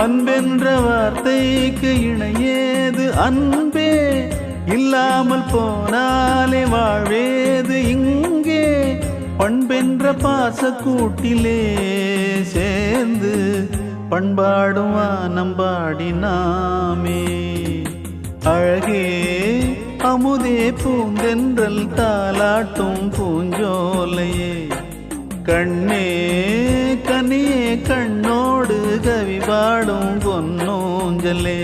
அன்பென்ற வார்த்தைக்கு இணையேது அன்பே, இல்லாமல் போனாலே வாழ்வேது இங்கே. பண்பென்ற பாசக்கூட்டிலே சேர்ந்து பண்பாடும் வானம்பாடினாமே. அழகே அமுதே பூந்தென்றல் தாலாட்டும் பூஞ்சோலையே, கண்ணே கனியே கண்ணோடு கவி பாடும் பொன்னூஞ்சலே.